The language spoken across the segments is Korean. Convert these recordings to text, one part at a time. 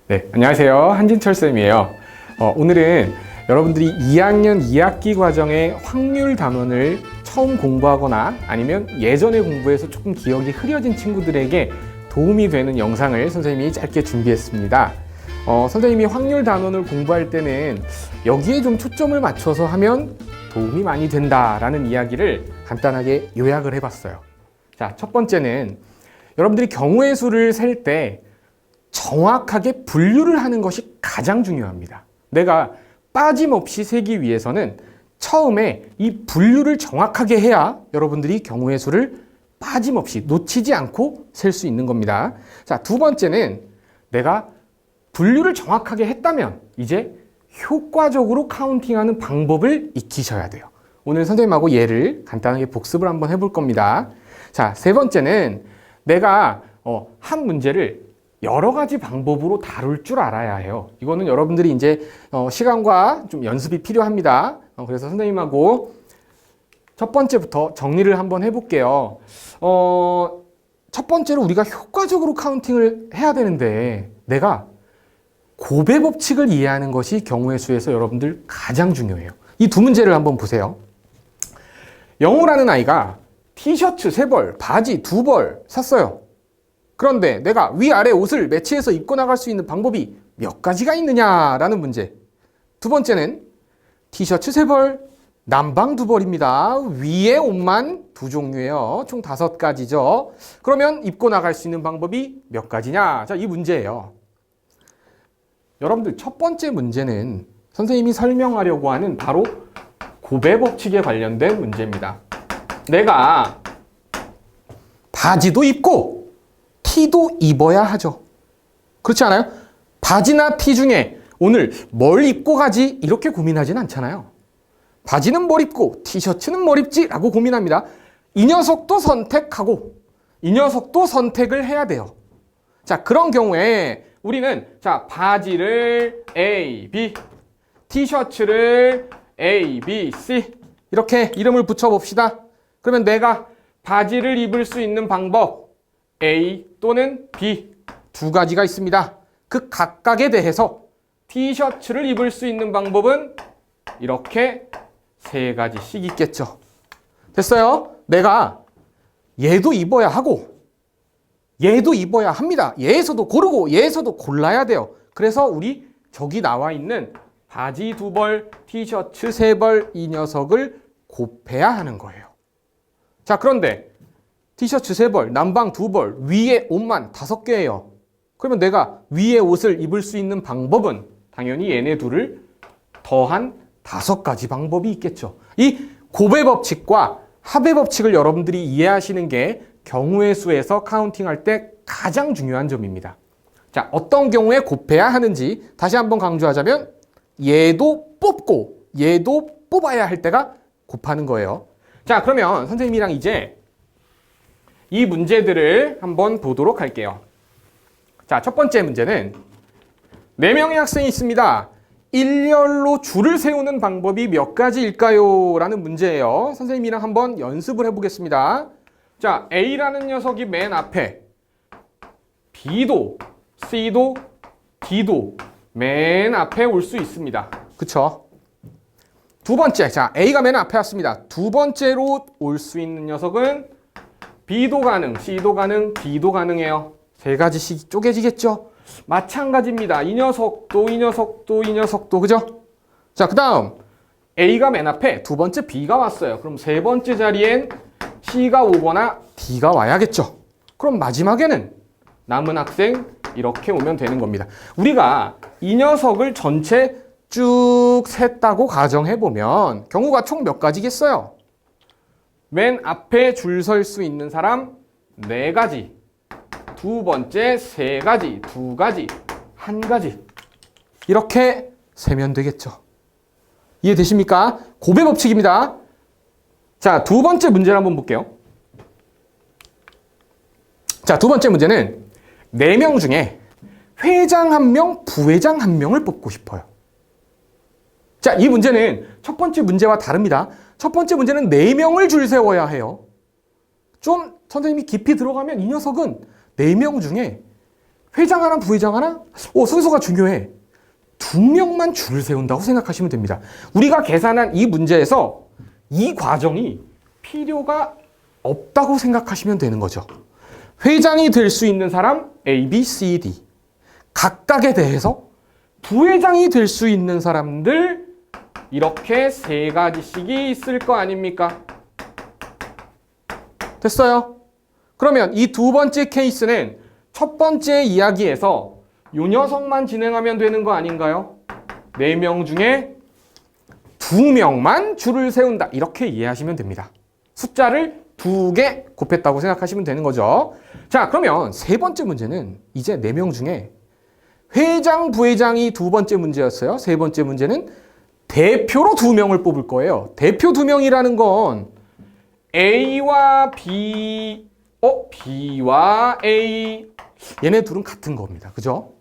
네, 안녕하세요. 한진철 쌤이에요. 오늘은 여러분들이 2학년 2학기 과정의 확률 단원을 처음 공부하거나 아니면 예전에 공부해서 조금 기억이 흐려진 친구들에게 도움이 되는 영상을 선생님이 짧게 준비했습니다. 선생님이 확률 단원을 공부할 때는 여기에 좀 초점을 맞춰서 하면 도움이 많이 된다라는 이야기를 간단하게 요약을 해봤어요. 자, 첫 번째는 여러분들이 경우의 수를 셀 때 정확하게 분류를 하는 것이 가장 중요합니다. 내가 빠짐없이 세기 위해서는 처음에 이 분류를 정확하게 해야 여러분들이 경우의 수를 빠짐없이 놓치지 않고 셀 수 있는 겁니다. 자, 두 번째는 내가 분류를 정확하게 했다면 이제 효과적으로 카운팅하는 방법을 익히셔야 돼요. 오늘 선생님하고 예를 간단하게 복습을 한번 해볼 겁니다. 자, 세 번째는 내가 한 문제를 여러 가지 방법으로 다룰 줄 알아야 해요. 이거는 여러분들이 이제 시간과 좀 연습이 필요합니다. 그래서 선생님하고 첫 번째부터 정리를 한번 해볼게요. 첫 번째로 우리가 효과적으로 카운팅을 해야 되는데 내가 곱의 법칙을 이해하는 것이 경우의 수에서 여러분들 가장 중요해요. 이 두 문제를 한번 보세요. 영호라는 아이가 티셔츠 3벌, 바지 2벌 샀어요. 그런데 내가 위아래 옷을 매치해서 입고 나갈 수 있는 방법이 몇 가지가 있느냐라는 문제. 두 번째는 티셔츠 3벌, 남방 2벌입니다. 위에 옷만 2종류예요. 총 5가지죠. 그러면 입고 나갈 수 있는 방법이 몇 가지냐? 자, 이 문제예요. 여러분들 첫 번째 문제는 선생님이 설명하려고 하는 바로 곱의 법칙에 관련된 문제입니다. 내가 바지도 입고 티도 입어야 하죠. 그렇지 않아요? 바지나 티 중에 오늘 뭘 입고 가지? 이렇게 고민하진 않잖아요. 바지는 뭘 입고 티셔츠는 뭘 입지? 라고 고민합니다. 이 녀석도 선택하고 이 녀석도 선택을 해야 돼요. 자, 그런 경우에 우리는 자, 바지를 A, B, 티셔츠를 A, B, C 이렇게 이름을 붙여봅시다. 그러면 내가 바지를 입을 수 있는 방법 A 또는 B 두 가지가 있습니다. 그 각각에 대해서 티셔츠를 입을 수 있는 방법은 이렇게 3가지씩 있겠죠. 됐어요? 내가 얘도 입어야 하고 얘도 입어야 합니다. 얘에서도 고르고 얘에서도 골라야 돼요. 그래서 우리 저기 나와 있는 바지 2벌, 티셔츠 3벌 이 녀석을 곱해야 하는 거예요. 자, 그런데 티셔츠 3벌, 남방 2벌, 위에 옷만 5개예요. 그러면 내가 위에 옷을 입을 수 있는 방법은 당연히 얘네 둘을 더한 5가지 방법이 있겠죠. 이 곱의 법칙과 합의 법칙을 여러분들이 이해하시는 게 경우의 수에서 카운팅할 때 가장 중요한 점입니다. 자, 어떤 경우에 곱해야 하는지 다시 한번 강조하자면 얘도 뽑고 얘도 뽑아야 할 때가 곱하는 거예요. 자, 그러면 선생님이랑 이제 이 문제들을 한번 보도록 할게요. 자, 첫 번째 문제는 4명의 학생이 있습니다. 일렬로 줄을 세우는 방법이 몇 가지일까요? 라는 문제예요. 선생님이랑 한번 연습을 해보겠습니다. 자, A라는 녀석이 맨 앞에 B도 C도 D도 맨 앞에 올 수 있습니다. 그쵸? 두 번째, 자, A가 맨 앞에 왔습니다. 두 번째로 올 수 있는 녀석은 B도 가능, C도 가능, D도 가능해요. 3가지씩 쪼개지겠죠? 마찬가지입니다. 이 녀석도, 이 녀석도, 이 녀석도, 그죠? 자, 그 다음 A가 맨 앞에 두 번째 B가 왔어요. 그럼 3번째 자리엔 C가 오거나 D가 와야겠죠? 그럼 마지막에는 남은 학생 이렇게 오면 되는 겁니다. 우리가 이 녀석을 전체 쭉 셌다고 가정해보면 경우가 총 몇 가지겠어요? 맨 앞에 줄 설 수 있는 사람 4가지, 두 번째 3가지, 2가지, 1가지 이렇게 세면 되겠죠. 이해되십니까? 곱의 법칙입니다. 자, 두 번째 문제를 한번 볼게요. 자, 두 번째 문제는 4명 중에 회장 1명, 부회장 1명을 뽑고 싶어요. 자, 이 문제는 첫 번째 문제와 다릅니다. 첫 번째 문제는 4명을 줄 세워야 해요. 좀 선생님이 깊이 들어가면 이 녀석은 4명 중에 회장 하나, 부회장 하나? 순서가 중요해. 2명만 줄을 세운다고 생각하시면 됩니다. 우리가 계산한 이 문제에서 이 과정이 필요가 없다고 생각하시면 되는 거죠. 회장이 될 수 있는 사람 A, B, C, D. 각각에 대해서 부회장이 될 수 있는 사람들 이렇게 3가지씩이 있을 거 아닙니까? 됐어요? 그러면 이 2번째 케이스는 첫 번째 이야기에서 요 녀석만 진행하면 되는 거 아닌가요? 4명 중에 2명만 줄을 세운다. 이렇게 이해하시면 됩니다. 숫자를 2개 곱했다고 생각하시면 되는 거죠. 자, 그러면 세 번째 문제는 이제 4명 중에 회장, 부회장이 2번째 문제였어요. 세 번째 문제는 대표로 2명을 뽑을 거예요. 대표 2명이라는 건 A와 B, B와 A. 얘네 둘은 같은 겁니다. 그죠?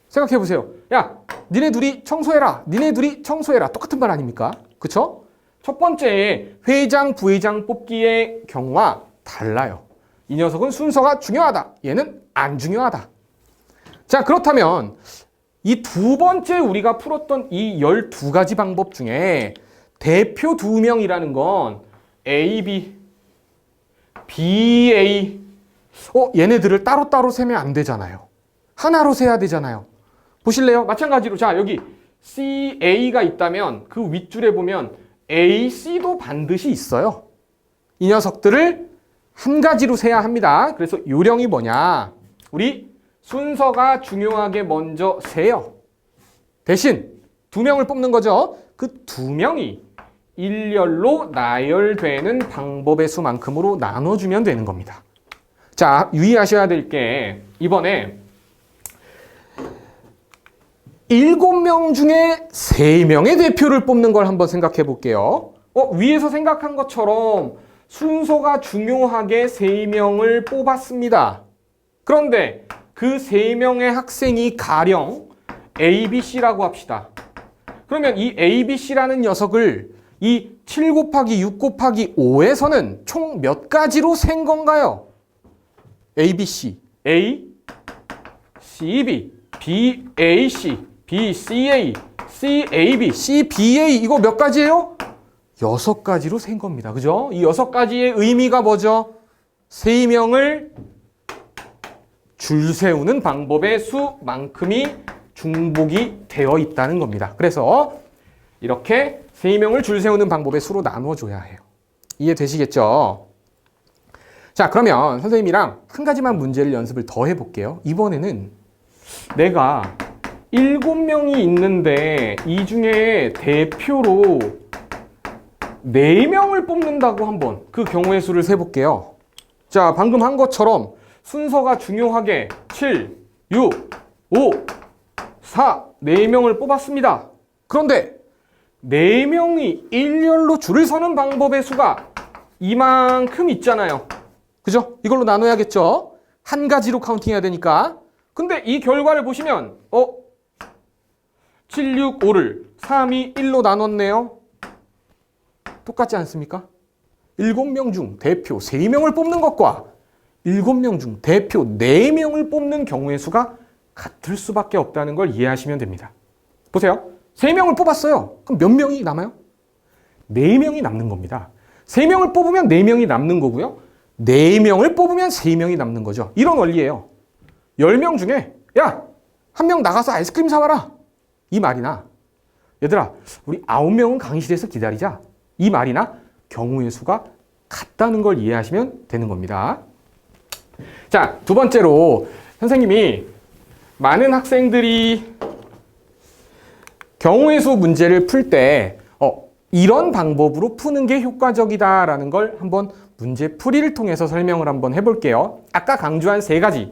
생각해 보세요. 야, 니네 둘이 청소해라. 니네 둘이 청소해라. 똑같은 말 아닙니까? 그쵸? 첫 번째 회장, 부회장 뽑기의 경우와 달라요. 이 녀석은 순서가 중요하다. 얘는 안 중요하다. 자, 그렇다면 이 2번째 우리가 풀었던 이 12가지 방법 중에 대표 2명이라는 건 A, B, B, A. 얘네들을 따로따로 세면 안 되잖아요. 하나로 세야 되잖아요. 보실래요? 마찬가지로 자, 여기 C, A가 있다면 그 윗줄에 보면 A, C도 반드시 있어요. 이 녀석들을 한 가지로 세야 합니다. 그래서 요령이 뭐냐? 우리 순서가 중요하게 먼저 세요. 대신 2명을 뽑는 거죠. 그 2명이 일렬로 나열되는 방법의 수만큼으로 나눠주면 되는 겁니다. 자, 유의하셔야 될 게 이번에 7명 중에 3명의 대표를 뽑는 걸 한번 생각해 볼게요. 위에서 생각한 것처럼 순서가 중요하게 3명을 뽑았습니다. 그런데 그 3명의 학생이 가령 A, B, C라고 합시다. 그러면 이 A, B, C라는 녀석을 이 7 곱하기 6 곱하기 5에서는 총 몇 가지로 센 건가요? A, B, C. A, C, B. B, A, C. B, C, A. C, A, B. C, B, A. 이거 몇 가지예요? 6가지로 센 겁니다. 그죠? 이 6가지의 의미가 뭐죠? 3명을 줄 세우는 방법의 수만큼이 중복이 되어 있다는 겁니다. 그래서 이렇게 3명을 줄 세우는 방법의 수로 나눠줘야 해요. 이해되시겠죠? 자, 그러면 선생님이랑 한 가지만 문제를 연습을 더 해볼게요. 이번에는 내가 7명이 있는데 이 중에 대표로 4명을 뽑는다고 한번 그 경우의 수를 세볼게요. 자, 방금 한 것처럼 순서가 중요하게 7, 6, 5, 4, 4명을 뽑았습니다. 그런데 4명이 일렬로 줄을 서는 방법의 수가 이만큼 있잖아요. 그죠? 이걸로 나눠야겠죠? 한 가지로 카운팅해야 되니까. 근데 이 결과를 보시면 7, 6, 5를 3, 2, 1로 나눴네요. 똑같지 않습니까? 7명 중 대표 3명을 뽑는 것과 7명 중 대표 4명을 뽑는 경우의 수가 같을 수밖에 없다는 걸 이해하시면 됩니다. 보세요. 3명을 뽑았어요. 그럼 몇 명이 남아요? 4명이 남는 겁니다. 3명을 뽑으면 4명이 남는 거고요. 4명을 뽑으면 3명이 남는 거죠. 이런 원리예요. 10명 중에 야, 1명 나가서 아이스크림 사와라. 이 말이나 얘들아, 우리 9명은 강의실에서 기다리자. 이 말이나 경우의 수가 같다는 걸 이해하시면 되는 겁니다. 자, 두 번째로 선생님이 많은 학생들이 경우의 수 문제를 풀 때 이런 방법으로 푸는 게 효과적이다라는 걸 한번 문제 풀이를 통해서 설명을 한번 해볼게요. 아까 강조한 3가지.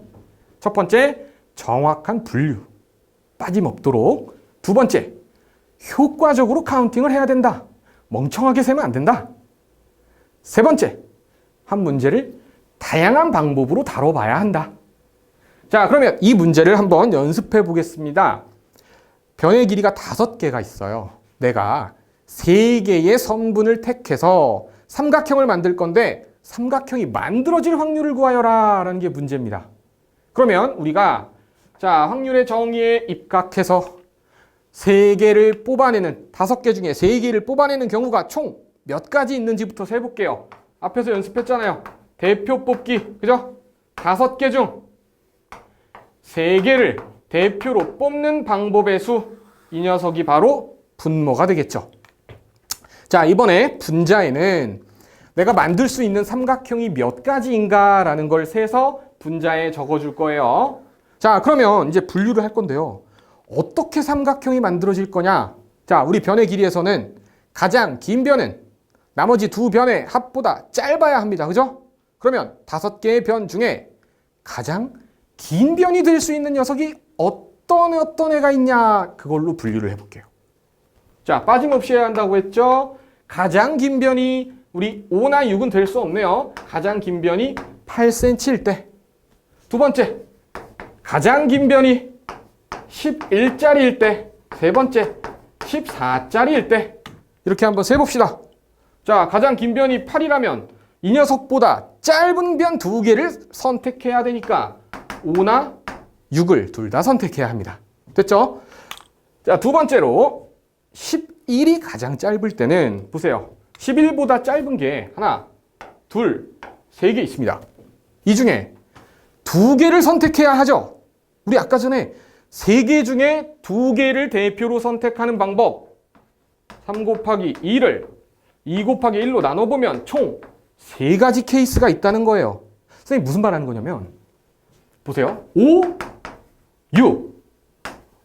첫 번째, 정확한 분류. 빠짐없도록. 두 번째, 효과적으로 카운팅을 해야 된다. 멍청하게 세면 안 된다. 세 번째, 한 문제를 다양한 방법으로 다뤄봐야 한다. 자, 그러면 이 문제를 한번 연습해 보겠습니다. 변의 길이가 5개가 있어요. 내가 3개의 선분을 택해서 삼각형을 만들 건데 삼각형이 만들어질 확률을 구하여라 라는 게 문제입니다. 그러면 우리가 자, 확률의 정의에 입각해서 3개를 뽑아내는 5개 중에 3개를 뽑아내는 경우가 총 몇 가지 있는지부터 세볼게요. 앞에서 연습했잖아요. 대표 뽑기, 그죠? 5개 중 3개를 대표로 뽑는 방법의 수, 이 녀석이 바로 분모가 되겠죠. 자, 이번에 분자에는 내가 만들 수 있는 삼각형이 몇 가지인가 라는 걸 세서 분자에 적어줄 거예요. 자, 그러면 이제 분류를 할 건데요. 어떻게 삼각형이 만들어질 거냐? 자, 우리 변의 길이에서는 가장 긴 변은 나머지 2변의 합보다 짧아야 합니다. 그죠? 그러면 5개의 변 중에 가장 긴 변이 될 수 있는 녀석이 어떤 애가 있냐? 그걸로 분류를 해볼게요. 자, 빠짐없이 해야 한다고 했죠? 가장 긴 변이 우리 5나 6은 될 수 없네요. 가장 긴 변이 8cm일 때. 두 번째, 가장 긴 변이 11짜리일 때. 세 번째, 14짜리일 때. 이렇게 한번 세봅시다. 자, 가장 긴 변이 8이라면 이 녀석보다 짧은 변 2개를 선택해야 되니까 5나 6을 둘 다 선택해야 합니다. 됐죠? 자, 두 번째로 11이 가장 짧을 때는 보세요. 11보다 짧은 게 하나, 둘, 3개 있습니다. 이 중에 2개를 선택해야 하죠. 우리 아까 전에 3개 중에 2개를 대표로 선택하는 방법 3 곱하기 2를 2 곱하기 1로 나눠보면 총 3가지 케이스가 있다는 거예요. 선생님 무슨 말 하는 거냐면 보세요. 5, 6,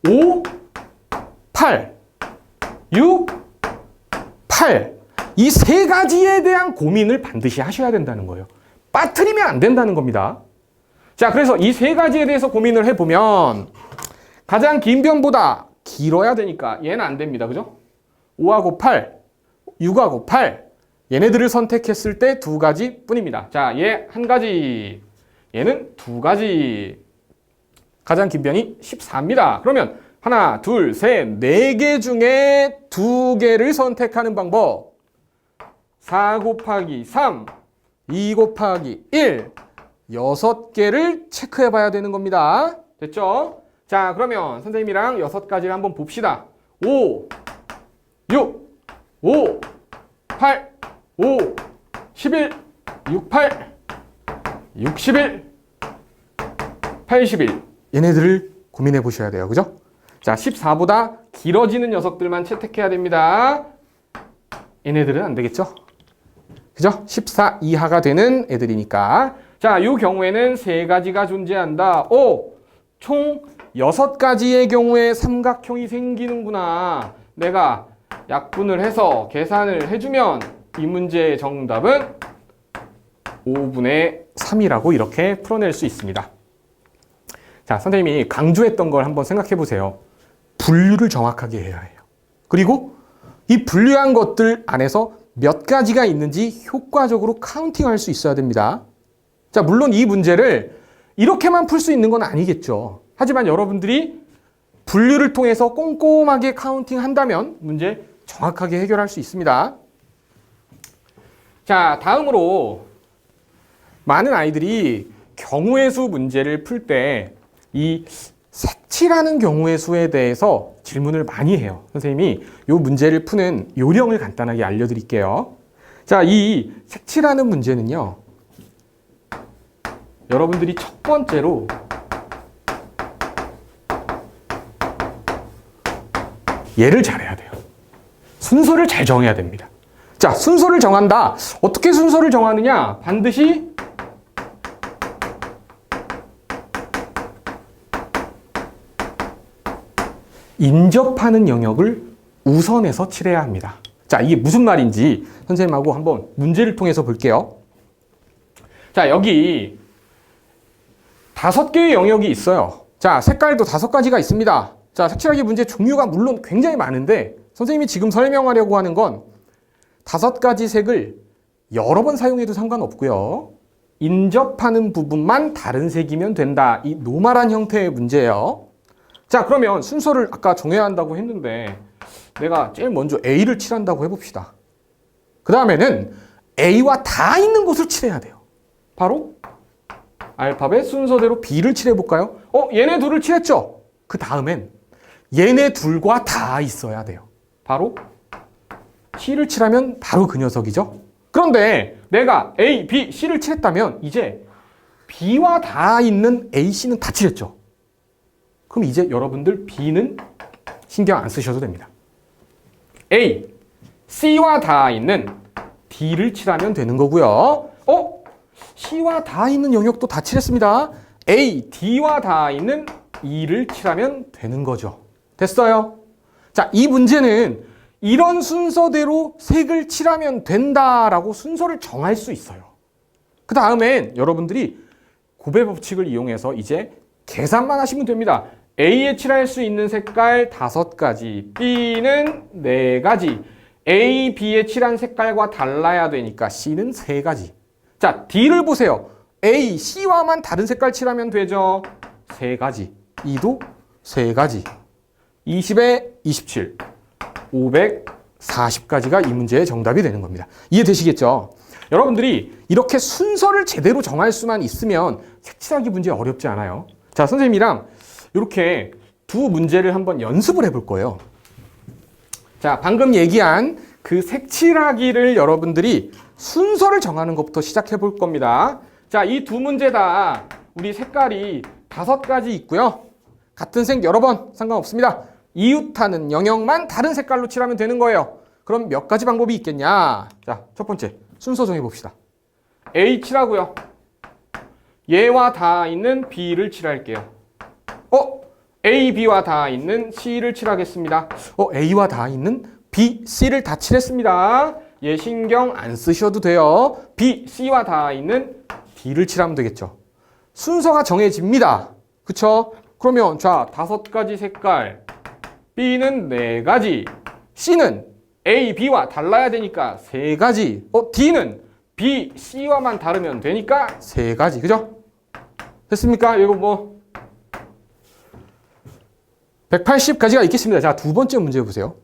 5, 8, 6, 8 이 3가지에 대한 고민을 반드시 하셔야 된다는 거예요. 빠뜨리면 안 된다는 겁니다. 자, 그래서 이 3가지에 대해서 고민을 해보면 가장 긴 변보다 길어야 되니까 얘는 안 됩니다. 그죠? 5하고 8, 6하고 8 얘네들을 선택했을 때 2가지 뿐입니다. 자, 얘 1가지, 얘는 2가지. 가장 긴 변이 14입니다. 그러면 하나, 둘, 셋, 4개 중에 2개를 선택하는 방법 4 곱하기 3, 2 곱하기 1 6개를 체크해 봐야 되는 겁니다. 됐죠? 자, 그러면 선생님이랑 6가지를 한번 봅시다. 5, 6, 5, 8, 5, 11, 68, 61, 81 얘네들을 고민해 보셔야 돼요. 그죠? 자, 14보다 길어지는 녀석들만 채택해야 됩니다. 얘네들은 안 되겠죠? 그죠? 14 이하가 되는 애들이니까. 자, 이 경우에는 3가지가 존재한다. 총 6가지의 경우에 삼각형이 생기는구나. 내가 약분을 해서 계산을 해주면 이 문제의 정답은 5분의 3이라고 이렇게 풀어낼 수 있습니다. 자, 선생님이 강조했던 걸 한번 생각해 보세요. 분류를 정확하게 해야 해요. 그리고 이 분류한 것들 안에서 몇 가지가 있는지 효과적으로 카운팅할 수 있어야 됩니다. 자, 물론 이 문제를 이렇게만 풀 수 있는 건 아니겠죠. 하지만 여러분들이 분류를 통해서 꼼꼼하게 카운팅한다면 문제 정확하게 해결할 수 있습니다. 자, 다음으로 많은 아이들이 경우의 수 문제를 풀 때 이 색칠하는 경우의 수에 대해서 질문을 많이 해요. 선생님이 이 문제를 푸는 요령을 간단하게 알려드릴게요. 자, 이 색칠하는 문제는요. 여러분들이 첫 번째로 얘를 잘해야 돼요. 순서를 잘 정해야 됩니다. 자, 순서를 정한다. 어떻게 순서를 정하느냐? 반드시 인접하는 영역을 우선해서 칠해야 합니다. 자, 이게 무슨 말인지 선생님하고 한번 문제를 통해서 볼게요. 자, 여기 5개의 영역이 있어요. 자, 색깔도 5가지가 있습니다. 자, 색칠하기 문제 종류가 물론 굉장히 많은데 선생님이 지금 설명하려고 하는 건 5가지 색을 여러 번 사용해도 상관없고요. 인접하는 부분만 다른 색이면 된다. 이 노멀한 형태의 문제예요. 자, 그러면 순서를 아까 정해야 한다고 했는데 내가 제일 먼저 A를 칠한다고 해봅시다. 그 다음에는 A와 다 있는 곳을 칠해야 돼요. 바로 알파벳 순서대로 B를 칠해볼까요? 얘네 둘을 칠했죠? 그 다음엔 얘네 둘과 다 있어야 돼요. 바로 C를 칠하면 바로 그 녀석이죠. 그런데 내가 A, B, C를 칠했다면 이제 B와 다 있는 A, C는 다 칠했죠. 그럼 이제 여러분들 B는 신경 안 쓰셔도 됩니다. A, C와 다 있는 D를 칠하면 되는 거고요. C와 다 있는 영역도 다 칠했습니다. A, D와 다 있는 E를 칠하면 되는 거죠. 됐어요? 자, 이 문제는 이런 순서대로 색을 칠하면 된다라고 순서를 정할 수 있어요. 그 다음엔 여러분들이 곱의 법칙을 이용해서 이제 계산만 하시면 됩니다. A에 칠할 수 있는 색깔 5가지, B는 4가지, A, B에 칠한 색깔과 달라야 되니까 C는 3가지. 자, D를 보세요. A, C와만 다른 색깔 칠하면 되죠. 3가지. E도 3가지. 20에 27, 540까지가 이 문제의 정답이 되는 겁니다. 이해되시겠죠? 여러분들이 이렇게 순서를 제대로 정할 수만 있으면 색칠하기 문제 어렵지 않아요. 자, 선생님이랑 이렇게 두 문제를 한번 연습을 해볼 거예요. 자, 방금 얘기한 그 색칠하기를 여러분들이 순서를 정하는 것부터 시작해 볼 겁니다. 자, 이 두 문제 다 우리 색깔이 5가지 있고요. 같은 색 여러 번 상관없습니다. 이웃하는 영역만 다른 색깔로 칠하면 되는 거예요. 그럼 몇 가지 방법이 있겠냐? 자, 첫 번째 순서 정해 봅시다. A 칠하고요. 얘와 다 있는 B를 칠할게요. A, B와 다 있는 C를 칠하겠습니다. A와 다 있는 B, C를 다 칠했습니다. 얘 신경 안 쓰셔도 돼요. B, C와 다 있는 D를 칠하면 되겠죠. 순서가 정해집니다. 그쵸? 그러면 자, 5가지 색깔, B는 4가지, C는 A, B와 달라야 되니까 3가지, D는 B, C와만 다르면 되니까 3가지. 그죠? 됐습니까? 이거 뭐 180가지가 있겠습니다. 자, 두 번째 문제 보세요.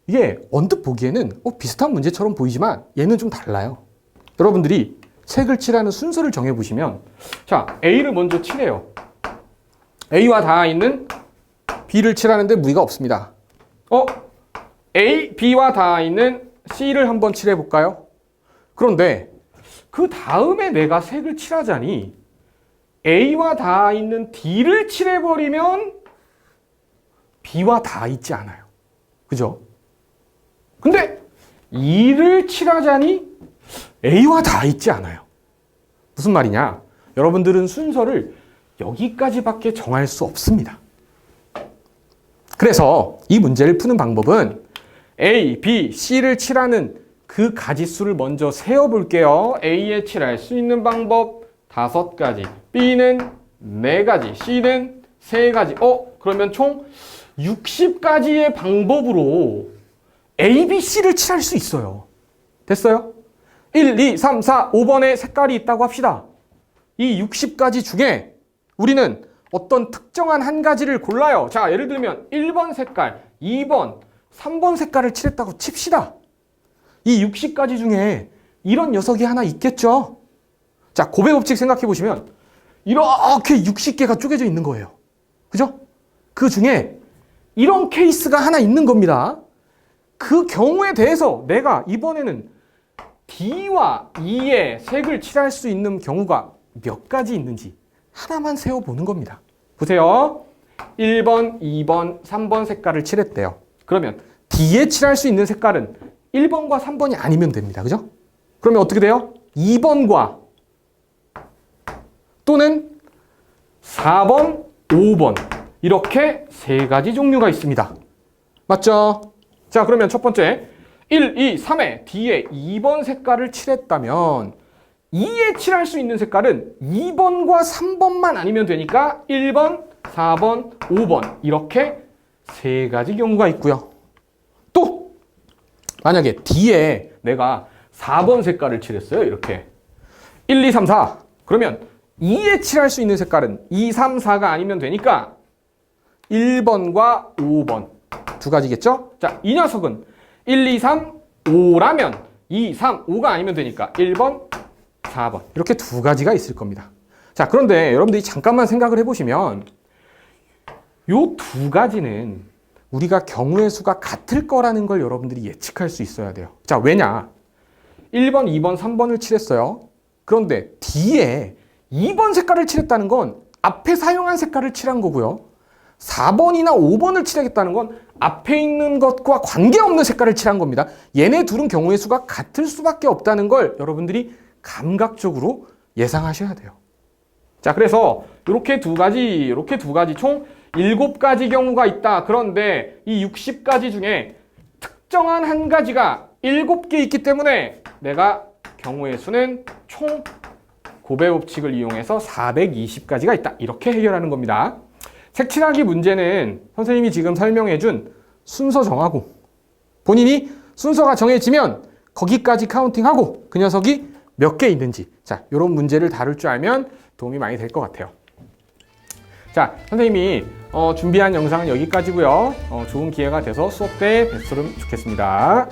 이게 언뜻 보기에는 비슷한 문제처럼 보이지만 얘는 좀 달라요. 여러분들이 색을 칠하는 순서를 정해보시면 자, A를 먼저 칠해요. A와 다 있는 B를 칠하는데 무리가 없습니다. A, B와 다 있는 C를 한번 칠해볼까요? 그런데 그 다음에 내가 색을 칠하자니 A와 다 있는 D를 칠해버리면 B와 다 있지 않아요. 그죠? 근데 E를 칠하자니 A와 다 있지 않아요. 무슨 말이냐? 여러분들은 순서를 여기까지밖에 정할 수 없습니다. 그래서 이 문제를 푸는 방법은 A, B, C를 칠하는 그 가지수를 먼저 세어볼게요. A에 칠할 수 있는 방법 5가지, B는 4가지, C는 3가지. 그러면 총 60가지의 방법으로 A, B, C를 칠할 수 있어요. 됐어요? 1, 2, 3, 4, 5번에 색깔이 있다고 합시다. 이 60가지 중에 우리는 어떤 특정한 한 가지를 골라요. 자, 예를 들면 1번 색깔, 2번, 3번 색깔을 칠했다고 칩시다. 이 60가지 중에 이런 녀석이 하나 있겠죠? 자, 곱의 법칙 생각해 보시면 이렇게 60개가 쪼개져 있는 거예요. 그죠? 그 중에 이런 케이스가 하나 있는 겁니다. 그 경우에 대해서 내가 이번에는 D와 E의 색을 칠할 수 있는 경우가 몇 가지 있는지 하나만 세어보는 겁니다. 보세요. 1번, 2번, 3번 색깔을 칠했대요. 그러면 D에 칠할 수 있는 색깔은 1번과 3번이 아니면 됩니다. 그죠? 그러면 어떻게 돼요? 2번과 또는 4번, 5번 이렇게 3가지 종류가 있습니다. 맞죠? 자, 그러면 첫 번째 1, 2, 3에 D에 2번 색깔을 칠했다면 2에 칠할 수 있는 색깔은 2번과 3번만 아니면 되니까 1번, 4번, 5번 이렇게 3가지 경우가 있고요. 또 만약에 D에 내가 4번 색깔을 칠했어요. 이렇게 1, 2, 3, 4 그러면 2에 칠할 수 있는 색깔은 2, 3, 4가 아니면 되니까 1번과 5번 두 가지겠죠? 자, 이 녀석은 1, 2, 3, 5라면 2, 3, 5가 아니면 되니까 1번, 4번 이렇게 두 가지가 있을 겁니다. 자, 그런데 여러분들이 잠깐만 생각을 해보시면 요 두 가지는 우리가 경우의 수가 같을 거라는 걸 여러분들이 예측할 수 있어야 돼요. 자, 왜냐? 1번, 2번, 3번을 칠했어요. 그런데 뒤에 2번 색깔을 칠했다는 건 앞에 사용한 색깔을 칠한 거고요. 4번이나 5번을 칠하겠다는 건 앞에 있는 것과 관계없는 색깔을 칠한 겁니다. 얘네 둘은 경우의 수가 같을 수밖에 없다는 걸 여러분들이 감각적으로 예상하셔야 돼요. 자, 그래서 이렇게 두 가지 총 7가지 경우가 있다. 그런데 이 60가지 중에 특정한 한 가지가 7개 있기 때문에 내가 경우의 수는 총 곱의 법칙을 이용해서 420가지가 있다. 이렇게 해결하는 겁니다. 색칠하기 문제는 선생님이 지금 설명해준 순서 정하고 본인이 순서가 정해지면 거기까지 카운팅하고 그 녀석이 몇 개 있는지, 자, 이런 문제를 다룰 줄 알면 도움이 많이 될 것 같아요. 자, 선생님이 준비한 영상은 여기까지고요. 좋은 기회가 돼서 수업 때 뵀으면 좋겠습니다.